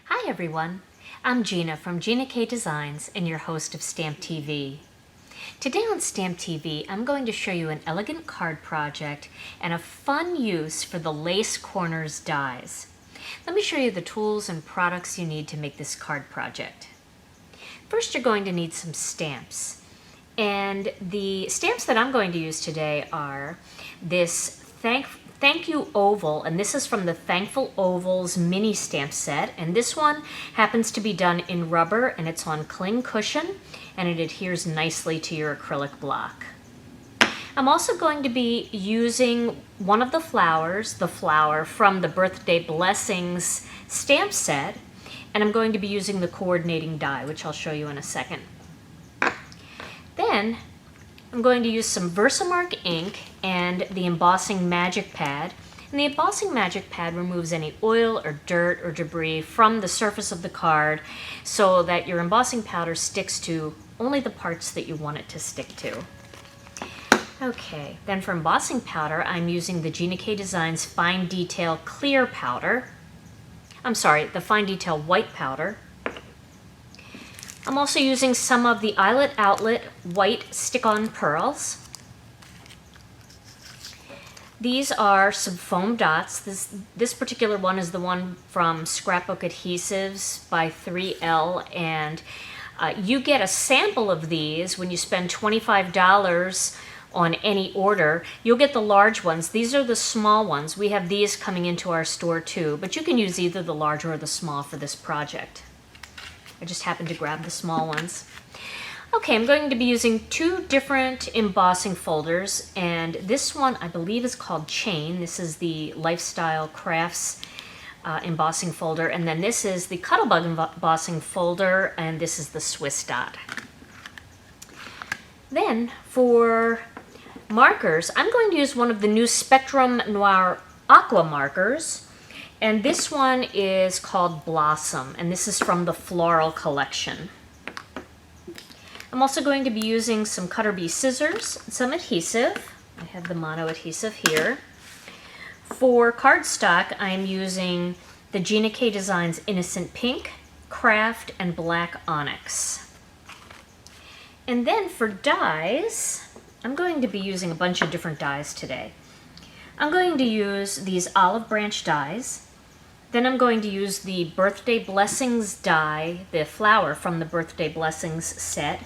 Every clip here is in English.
Hi everyone, I'm Gina from Gina K Designs and your host of StampTV. Today on StampTV, I'm going to show you an elegant card project and a fun use for the lace corners dies. Let me show you the tools and products you need to make this card project. First, you're going to need some stamps. And the stamps that I'm going to use today are this Thank You Oval, and this is from the Thankful Ovals mini stamp set, and this one happens to be done in rubber and it's on cling cushion and it adheres nicely to your acrylic block. I'm also going to be using one of the flowers, the flower from the Birthday Blessings stamp set, and I'm going to be using the coordinating die, which I'll show you in a second. Then I'm going to use some Versamark ink and the embossing magic pad. And the embossing magic pad removes any oil or dirt or debris from the surface of the card so that your embossing powder sticks to only the parts that you want it to stick to. Okay, then for embossing powder, I'm using the Gina K Designs Fine Detail Clear Powder. The Fine Detail White Powder. I'm also using some of the Eyelet Outlet White Stick-On Pearls. These are some foam dots. This particular one is the one from Scrapbook Adhesives by 3L, and you get a sample of these when you spend $25 on any order. You'll get the large ones. These are the small ones. We have these coming into our store too, but you can use either the large or the small for this project. I just happened to grab the small ones. Okay, I'm going to be using two different embossing folders, and this one I believe is called Chain. This is the Lifestyle Crafts embossing folder, and then this is the Cuttlebug embossing folder, and this is the Swiss Dot. Then for markers, I'm going to use one of the new Spectrum Noir Aqua markers. And this one is called Blossom, and this is from the Floral collection. I'm also going to be using some Cutter Bee scissors, some adhesive. I have the mono adhesive here. For cardstock, I'm using the Gina K Designs Innocent Pink, Kraft, and Black Onyx. And then for dies, I'm going to be using a bunch of different dies today. I'm going to use these olive branch dies. Then I'm going to use the Birthday Blessings die, the flower from the Birthday Blessings set.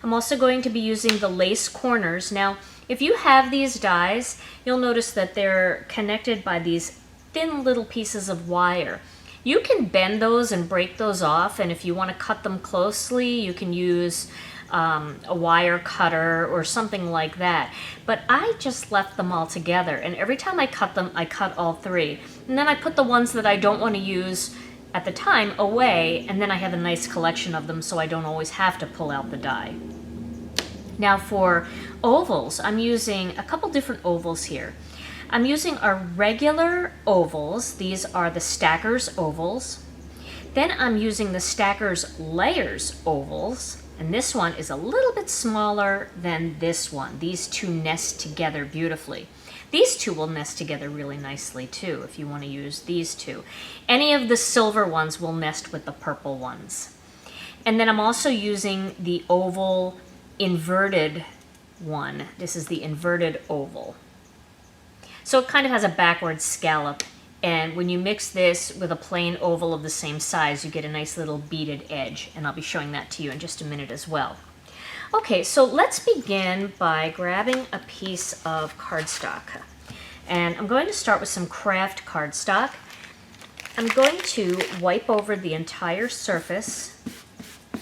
I'm also going to be using the lace corners. Now, if you have these dies, you'll notice that they're connected by these thin little pieces of wire. You can bend those and break those off, and if you want to cut them closely, you can use a wire cutter or something like that. But I just left them all together, and every time I cut them, I cut all three. And then I put the ones that I don't want to use at the time away, and then I have a nice collection of them so I don't always have to pull out the die. Now for ovals, I'm using a couple different ovals here. I'm using our regular ovals. These are the Stackers ovals. Then I'm using the Stackers Layers ovals. And this one is a little bit smaller than this one. These two nest together beautifully. These two will nest together really nicely too if you want to use these two. Any of the silver ones will nest with the purple ones. And then I'm also using the oval inverted one. This is the inverted oval. So it kind of has a backward scallop. And when you mix this with a plain oval of the same size, you get a nice little beaded edge, and I'll be showing that to you in just a minute as well. Okay, so let's begin by grabbing a piece of cardstock. And I'm going to start with some Kraft cardstock. I'm going to wipe over the entire surface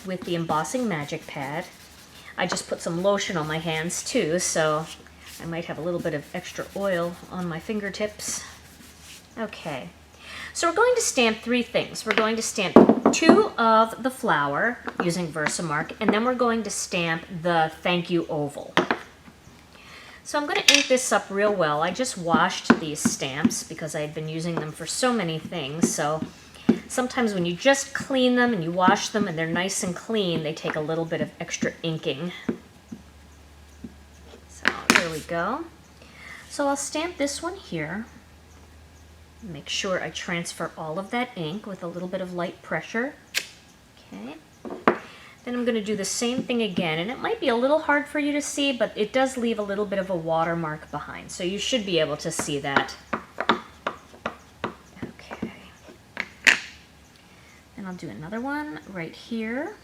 with the embossing magic pad. I just put some lotion on my hands too, so I might have a little bit of extra oil on my fingertips. Okay, so we're going to stamp three things. We're going to stamp two of the flower using Versamark, and then we're going to stamp the Thank You Oval. So I'm going to ink this up real well. I just washed these stamps because I had been using them for so many things. So sometimes when you just clean them and you wash them and they're nice and clean, they take a little bit of extra inking. So there we go. So I'll stamp this one here. Make sure I transfer all of that ink with a little bit of light pressure. Okay. Then I'm going to do the same thing again, and it might be a little hard for you to see, but it does leave a little bit of a watermark behind, so you should be able to see that. Okay. And I'll do another one right here.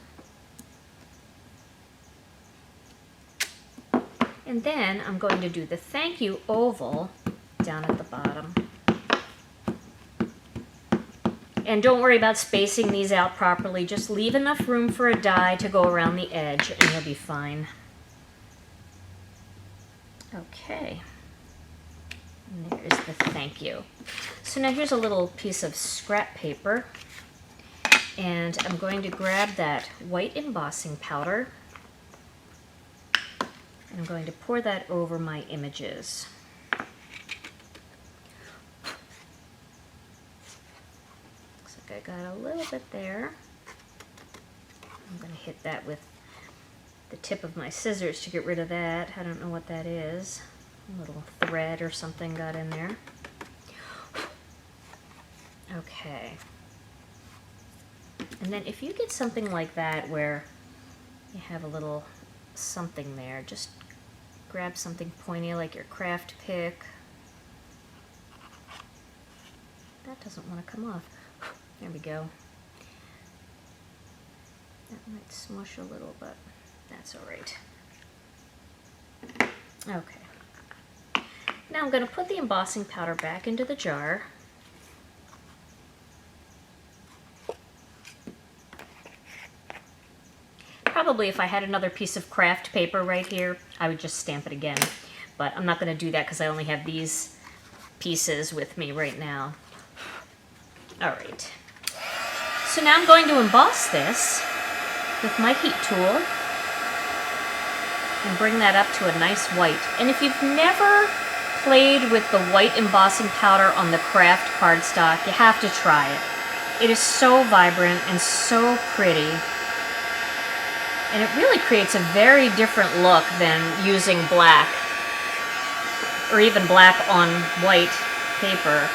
And then I'm going to do the thank you oval down at the bottom. And don't worry about spacing these out properly. Just leave enough room for a die to go around the edge and you'll be fine. Okay. And there is the thank you. So now here's a little piece of scrap paper. And I'm going to grab that white embossing powder. And I'm going to pour that over my images. I got a little bit there. I'm going to hit that with the tip of my scissors to get rid of that. I don't know what that is. A little thread or something got in there. Okay. And then if you get something like that where you have a little something there, just grab something pointy like your craft pick. That doesn't want to come off. There we go. That might smush a little, but that's all right. Okay. Now I'm going to put the embossing powder back into the jar. Probably if I had another piece of craft paper right here, I would just stamp it again. But I'm not going to do that because I only have these pieces with me right now. All right. So now I'm going to emboss this with my heat tool and bring that up to a nice white. And if you've never played with the white embossing powder on the craft cardstock, you have to try it. It is so vibrant and so pretty. And it really creates a very different look than using black or even black on white paper.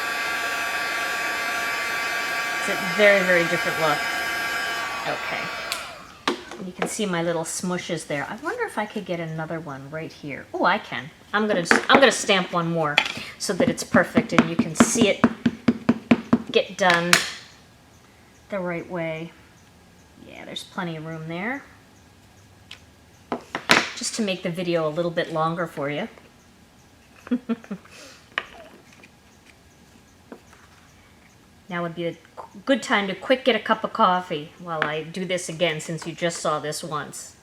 It's a very, very different look. Okay. And you can see my little smushes there. I wonder if I could get another one right here. Oh, I can. I'm gonna stamp one more so that it's perfect and you can see it get done the right way. Yeah, there's plenty of room there. Just to make the video a little bit longer for you. Now would be a good time to quick get a cup of coffee while I do this again, since you just saw this once.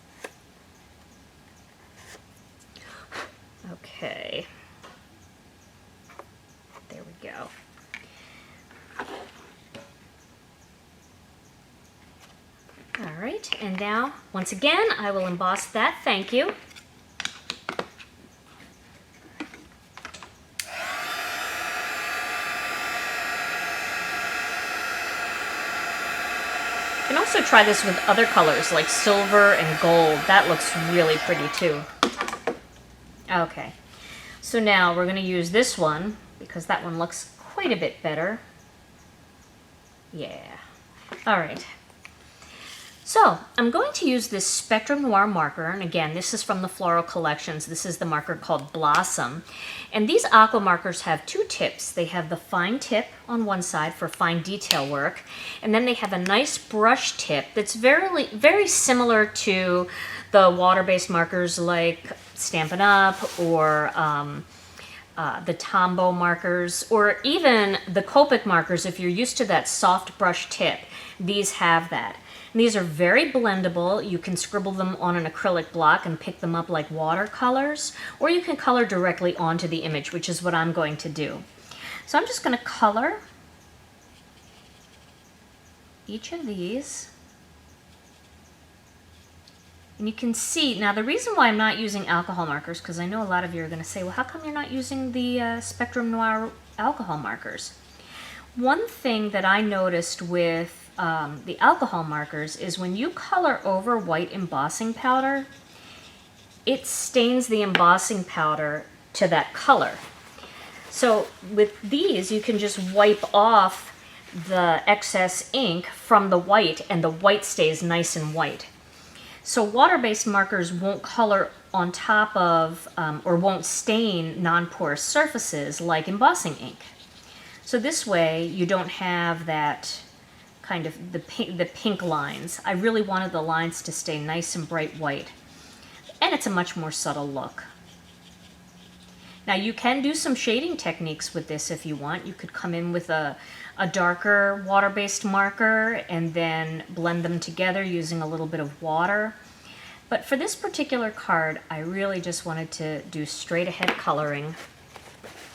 Okay. There we go. All right, and now, once again, I will emboss that thank you. You can also try this with other colors like silver and gold. That looks really pretty too. Okay, so now we're going to use this one because that one looks quite a bit better. Yeah. All right. So I'm going to use this Spectrum Noir marker, and again, this is from the Floral collections. This is the marker called Blossom. And these aqua markers have two tips. They have the fine tip on one side for fine detail work, and then they have a nice brush tip that's very, very similar to the water-based markers like Stampin' Up! Or the Tombow markers, or even the Copic markers. If you're used to that soft brush tip, these have that. And these are very blendable. You can scribble them on an acrylic block and pick them up like watercolors, or you can color directly onto the image, which is what I'm going to do. So I'm just going to color each of these. And you can see, now the reason why I'm not using alcohol markers, because I know a lot of you are going to say, well, how come you're not using the Spectrum Noir alcohol markers? One thing that I noticed with the alcohol markers is when you color over white embossing powder, it stains the embossing powder to that color. So with these, you can just wipe off the excess ink from the white, and the white stays nice and white. So water-based markers won't color on top of or won't stain non-porous surfaces like embossing ink. So this way you don't have that kind of the pink lines. I really wanted the lines to stay nice and bright white. And it's a much more subtle look. Now you can do some shading techniques with this if you want. You could come in with a darker water-based marker and then blend them together using a little bit of water. But for this particular card, I really just wanted to do straight ahead coloring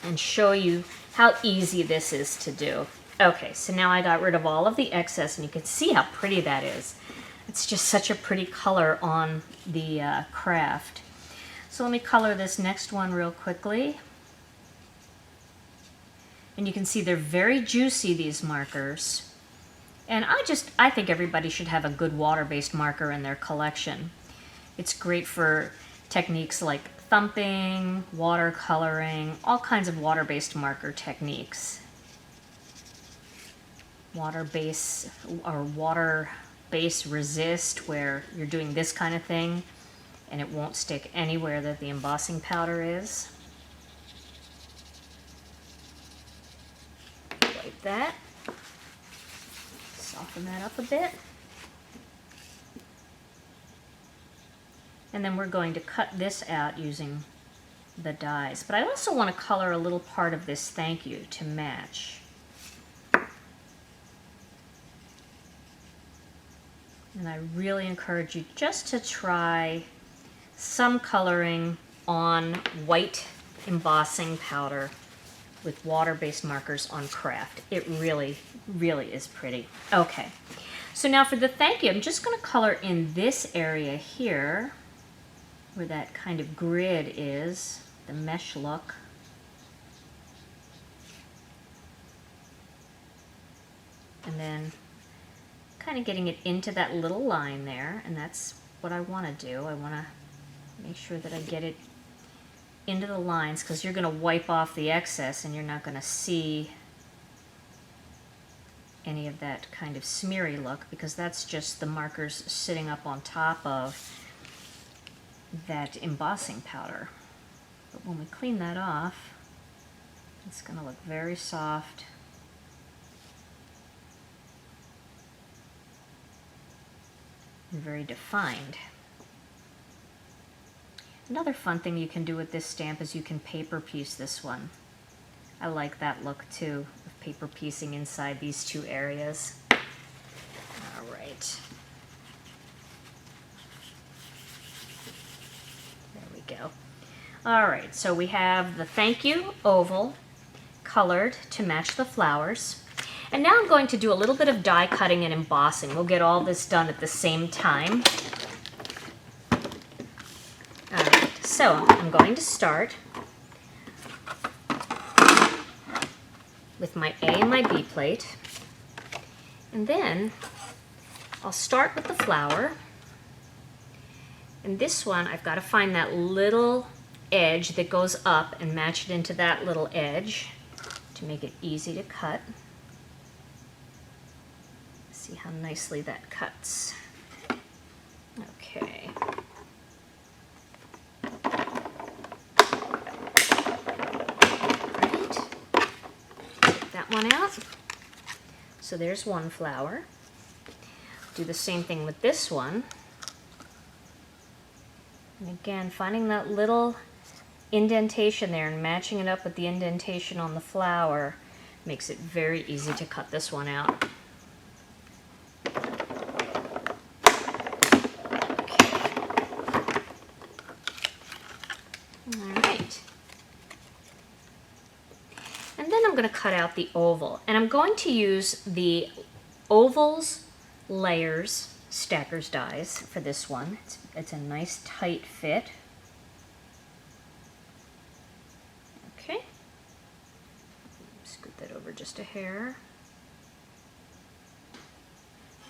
and show you how easy this is to do. Okay, so now I got rid of all of the excess, and you can see how pretty that is. It's just such a pretty color on the craft. So let me color this next one real quickly. And you can see they're very juicy, these markers. And I think everybody should have a good water-based marker in their collection. It's great for techniques like thumping, watercoloring, all kinds of water-based marker techniques. Water-base or water-base resist, where you're doing this kind of thing and it won't stick anywhere that the embossing powder is. Wipe that. Soften that up a bit. And then we're going to cut this out using the dies. But I also want to color a little part of this thank you to match. And I really encourage you just to try some coloring on white embossing powder with water-based markers on Kraft. It really, really is pretty. Okay, so now for the thank you, I'm just going to color in this area here where that kind of grid is, the mesh look. And then kind of getting it into that little line there, and that's what I want to do. I want to make sure that I get it into the lines, because you're going to wipe off the excess and you're not going to see any of that kind of smeary look, because that's just the markers sitting up on top of that embossing powder. But when we clean that off, it's going to look very soft. And very defined. Another fun thing you can do with this stamp is you can paper piece this one. I like that look too, of paper piecing inside these two areas. All right. There we go. All right, so we have the thank you oval colored to match the flowers. And now I'm going to do a little bit of die cutting and embossing. We'll get all this done at the same time. All right, so I'm going to start with my A and my B plate. And then I'll start with the flower. And this one, I've got to find that little edge that goes up and match it into that little edge to make it easy to cut. See how nicely that cuts. Okay. Right. Take that one out. So there's one flower. Do the same thing with this one. And again, finding that little indentation there and matching it up with the indentation on the flower makes it very easy to cut this one out. I'm going to cut out the oval, and I'm going to use the ovals layers stackers dies for this one. It's a nice tight fit. Okay, scoot that over just a hair.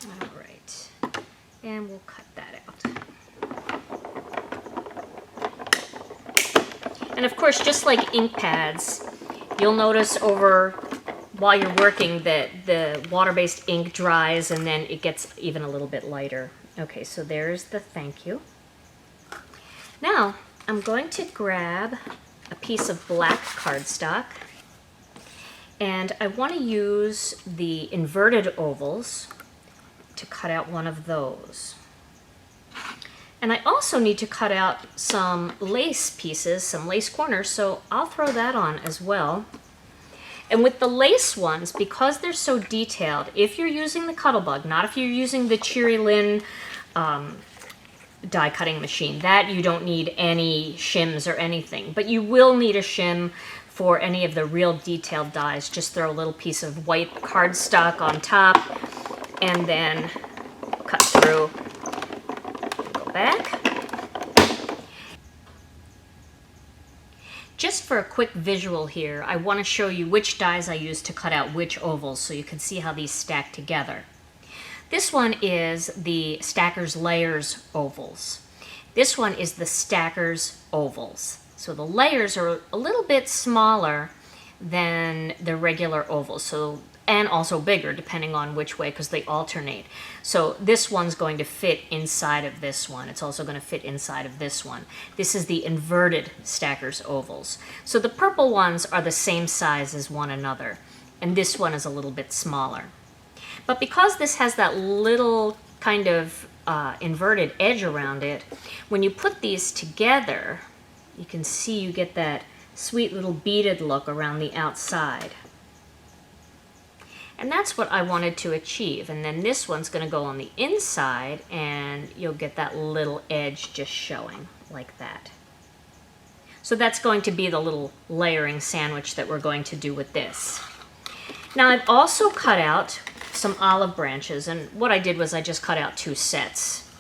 All right, and we'll cut that out. And of course, just like ink pads, You'll notice while you're working that the water-based ink dries and then it gets even a little bit lighter. Okay, so there's the thank you. Now, I'm going to grab a piece of black cardstock, and I want to use the inverted ovals to cut out one of those. And I also need to cut out some lace pieces, some lace corners, so I'll throw that on as well. And with the lace ones, because they're so detailed, if you're using the Cuttlebug, not if you're using the Cheery Lynn die cutting machine, that you don't need any shims or anything, but you will need a shim for any of the real detailed dies. Just throw a little piece of white cardstock on top and then cut through, go back. Just for a quick visual here, I want to show you which dies I use to cut out which ovals so you can see how these stack together. This one is the Stackers Layers ovals. This one is the Stackers ovals. So the layers are a little bit smaller than the regular ovals, and also bigger depending on which way, because they alternate. So this one's going to fit inside of this one. It's also going to fit inside of this one. This is the inverted Stackers ovals. So the purple ones are the same size as one another, and this one is a little bit smaller. But because this has that little kind of inverted edge around it, when you put these together, you can see you get that sweet little beaded look around the outside. And that's what I wanted to achieve. And then this one's going to go on the inside, and you'll get that little edge just showing like that. So that's going to be the little layering sandwich that we're going to do with this. Now I've also cut out some olive branches, and what I did was I just cut out 2 sets.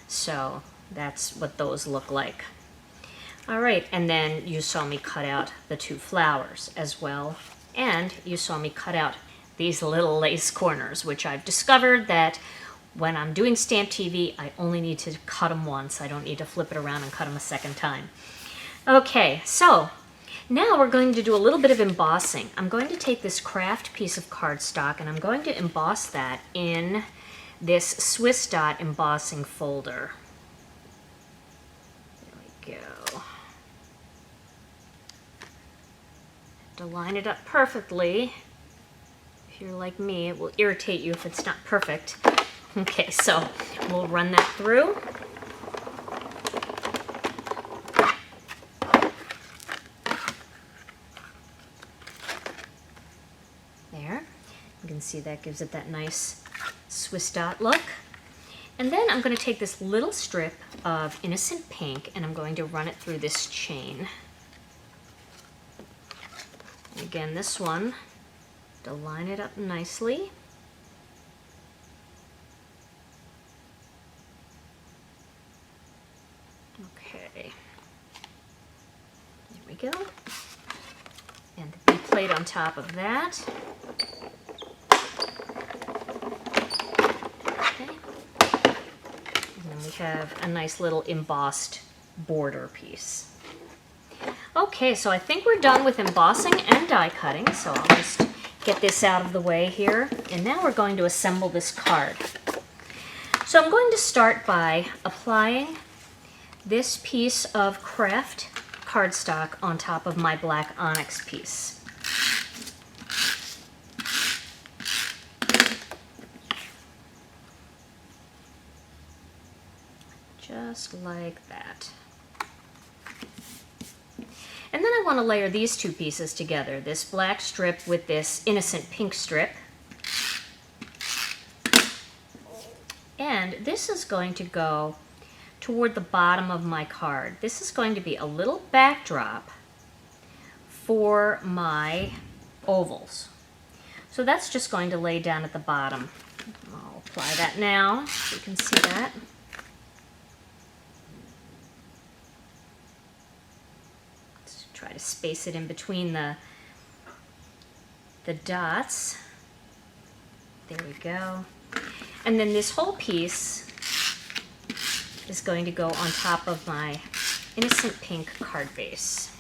So that's what those look like. All right, and then you saw me cut out the 2 flowers as well, and you saw me cut out these little lace corners, which I've discovered that when I'm doing StampTV, I only need to cut them once. I don't need to flip it around and cut them a second time. Okay, so now we're going to do a little bit of embossing. I'm going to take this Kraft piece of cardstock and I'm going to emboss that in this Swiss Dot embossing folder. There we go. To line it up perfectly. If you're like me, it will irritate you if it's not perfect. Okay, so we'll run that through. There. You can see that gives it that nice Swiss dot look. And then I'm going to take this little strip of Innocent Pink and I'm going to run it through this chain. And again, this one, to line it up nicely. Okay, there we go. And the B plate on top of that. Okay. And then we have a nice little embossed border piece. Okay, so I think we're done with embossing and die cutting, so I'll just get this out of the way here. And now we're going to assemble this card. So I'm going to start by applying this piece of Kraft cardstock on top of my black Onyx piece. Just like that. And then I want to layer these 2 pieces together, this black strip with this Innocent Pink strip. And this is going to go toward the bottom of my card. This is going to be a little backdrop for my ovals. So that's just going to lay down at the bottom. I'll apply that now so you can see that. Let's try to space it in between the dots. There we go. And then this whole piece is going to go on top of my Innocent Pink card base.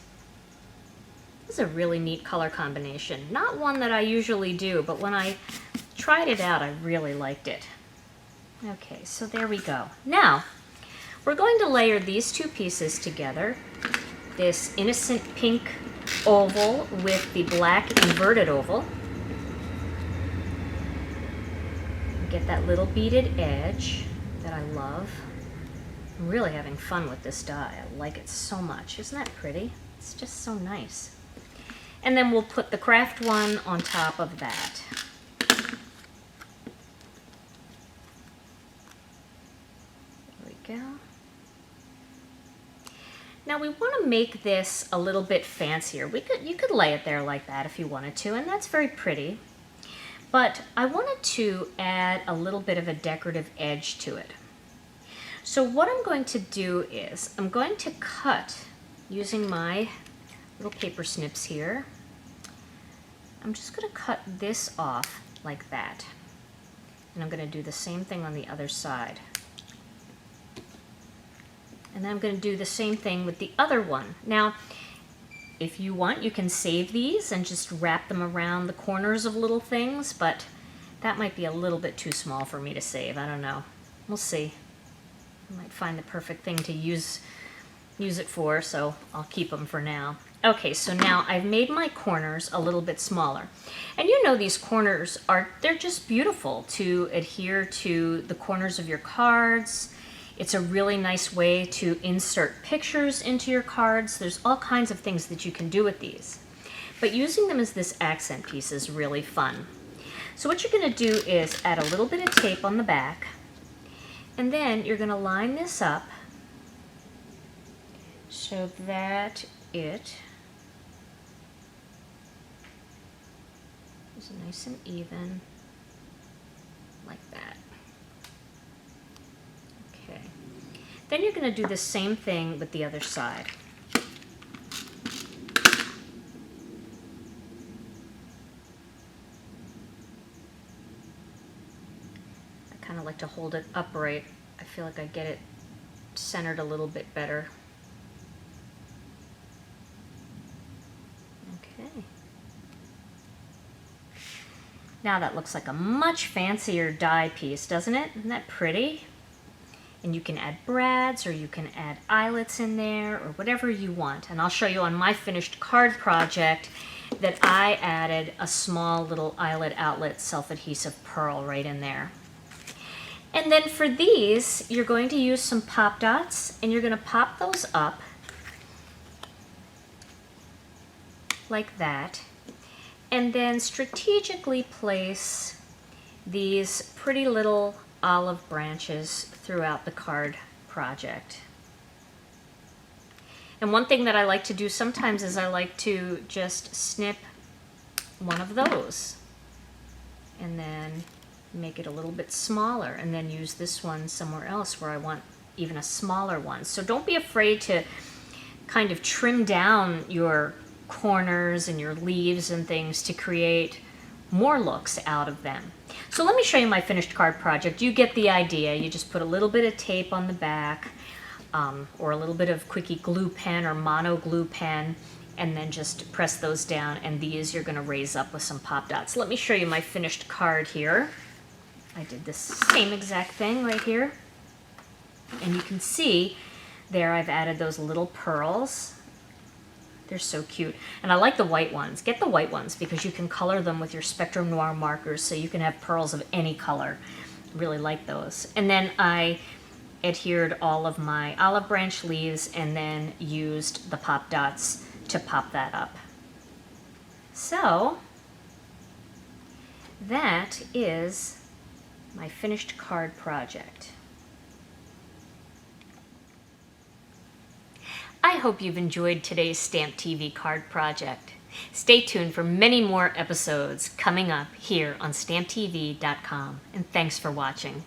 This is a really neat color combination. Not one that I usually do, but when I tried it out, I really liked it. Okay, so there we go. Now, we're going to layer these two pieces together. This innocent pink oval with the black inverted oval. Get that little beaded edge that I love. I'm really having fun with this die. I like it so much. Isn't that pretty? It's just so nice. And then we'll put the Kraft one on top of that. There we go. Now we want to make this a little bit fancier. You could lay it there like that if you wanted to, and that's very pretty. But I wanted to add a little bit of a decorative edge to it. So what I'm going to do is I'm going to cut using my little paper snips here. I'm just going to cut this off like that. And I'm going to do the same thing on the other side. And then I'm going to do the same thing with the other one. Now, if you want, you can save these and just wrap them around the corners of little things, but that might be a little bit too small for me to save. I don't know. We'll see. I might find the perfect thing to use it for, so I'll keep them for now. Okay, so now I've made my corners a little bit smaller. And you know these corners they're just beautiful to adhere to the corners of your cards. It's a really nice way to insert pictures into your cards. There's all kinds of things that you can do with these. But using them as this accent piece is really fun. So what you're going to do is add a little bit of tape on the back, and then you're going to line this up so that it is nice and even, like that. Okay. Then you're going to do the same thing with the other side. I kind of like to hold it upright. I feel like I get it centered a little bit better. Okay. Now that looks like a much fancier die piece, doesn't it? Isn't that pretty? And you can add brads, or you can add eyelets in there, or whatever you want. And I'll show you on my finished card project that I added a small little eyelet outlet self-adhesive pearl right in there. And then for these, you're going to use some pop dots, and you're going to pop those up like that, and then strategically place these pretty little olive branches throughout the card project. And one thing that I like to do sometimes is I like to just snip one of those and then make it a little bit smaller, and then use this one somewhere else where I want even a smaller one. So don't be afraid to kind of trim down your corners and your leaves and things to create more looks out of them. So let me show you my finished card project. You get the idea. You just put a little bit of tape on the back, or a little bit of quickie glue pen or mono glue pen, and then just press those down, and these you're going to raise up with some pop dots. Let me show you my finished card here. I did the same exact thing right here, and you can see there I've added those little pearls. They're so cute. And I like the white ones. Get the white ones because you can color them with your Spectrum Noir markers, so you can have pearls of any color. Really like those. And then I adhered all of my olive branch leaves and then used the pop dots to pop that up. So that is my finished card project. I hope you've enjoyed today's StampTV card project. Stay tuned for many more episodes coming up here on StampTV.com, and thanks for watching.